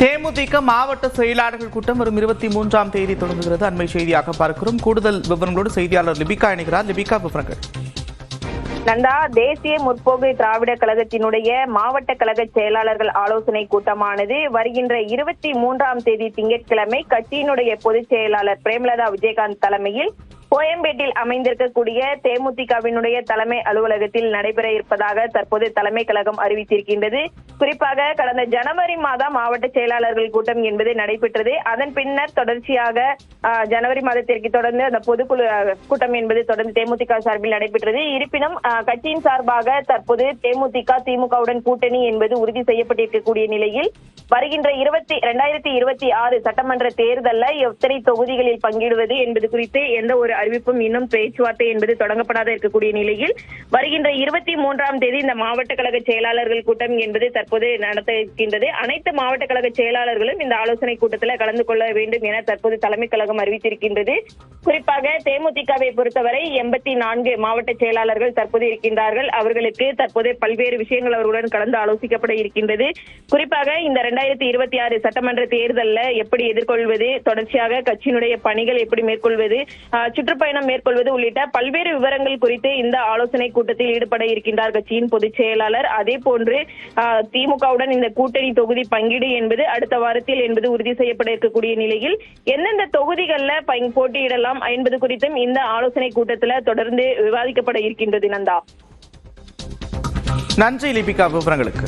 தேமுதிக மாவட்ட செயலாளர்கள் கூட்டம் வரும் 23ஆம் தேதி தொடங்குகிறது. அண்மை செய்தியாக பார்க்கிறோம். கூடுதல் விவரங்களோடு செய்தியாளர் லிபிகா இணைகிறார். லிபிகா, விவரங்கள். நந்தா, தேசிய முற்போக்கு திராவிட கழகத்தினுடைய மாவட்ட கழக செயலாளர்கள் ஆலோசனை கூட்டமானது வருகின்ற 23ஆம் தேதி திங்கட்கிழமை கட்சியினுடைய பொதுச் செயலாளர் பிரேமலதா விஜயகாந்த் தலைமையில் கோயம்பேட்டில் அமைந்திருக்கக்கூடிய தேமுதிகவினுடைய தலைமை அலுவலகத்தில் நடைபெற இருப்பதாக தற்போது தலைமை கழகம் அறிவித்திருக்கின்றது. குறிப்பாக கடந்த ஜனவரி மாதம் மாவட்ட செயலாளர்கள் கூட்டம் என்பது நடைபெற்றது. அதன் பின்னர் தொடர்ச்சியாக ஜனவரி மாதத்திற்கு தொடர்ந்து அந்த பொதுக்குழு கூட்டம் என்பது தொடர்ந்து தேமுதிக சார்பில் நடைபெற்றது. இருப்பினும் கட்சியின் சார்பாக தற்போது தேமுதிக திமுகவுடன் கூட்டணி என்பது உறுதி செய்யப்பட்டிருக்கக்கூடிய நிலையில் வருகின்ற 2026 சட்டமன்ற தேர்தலில் எத்தனை தொகுதிகளில் பங்கிடுவது என்பது குறித்து எந்த ஒரு அறிவிப்பும் இன்னும் பேச்சுவார்த்தை என்பது தொடங்கப்படாத இருக்கக்கூடிய நிலையில் வருகின்ற 23ஆம் தேதி இந்த மாவட்ட கழக செயலாளர்கள் கூட்டம் என்பது தற்போது நடத்த இருக்கின்றது. அனைத்து மாவட்ட கழக செயலாளர்களும் இந்த ஆலோசனை கூட்டத்தில் கலந்து கொள்ள வேண்டும் என தற்போது தலைமை கழகம் அறிவித்திருக்கின்றது. குறிப்பாக தேமுதிகவை பொறுத்தவரை 84 மாவட்ட செயலாளர்கள் தற்போது இருக்கின்றார்கள். அவர்களுக்கு தற்போது பல்வேறு விஷயங்கள் அவர்களுடன் கலந்து ஆலோசிக்கப்பட இருக்கின்றது. குறிப்பாக இந்த 2026 சட்டமன்ற தேர்தலில் எப்படி எதிர்கொள்வது, தொடர்ச்சியாக கட்சியினுடைய பணிகள் எப்படி மேற்கொள்வது, சுற்றுப்பயணம் மேற்கொள்வது உள்ளிட்ட பல்வேறு விவரங்கள் குறித்து இந்த ஆலோசனை கூட்டத்தில் ஈடுபட இருக்கின்றார் கட்சியின் பொதுச் செயலாளர். அதே போன்று திமுகவுடன் இந்த கூட்டணி தொகுதி பங்கீடு என்பது அடுத்த வாரத்தில் என்பது உறுதி செய்யப்பட இருக்கக்கூடிய நிலையில் எந்தெந்த தொகுதிகளில் போட்டியிடலாம் என்பது குறித்தும் இந்த ஆலோசனை கூட்டத்தில் தொடர்ந்து விவாதிக்கப்பட இருக்கின்றது. நந்தா, நன்றி லிபிகா, விவரங்களுக்கு.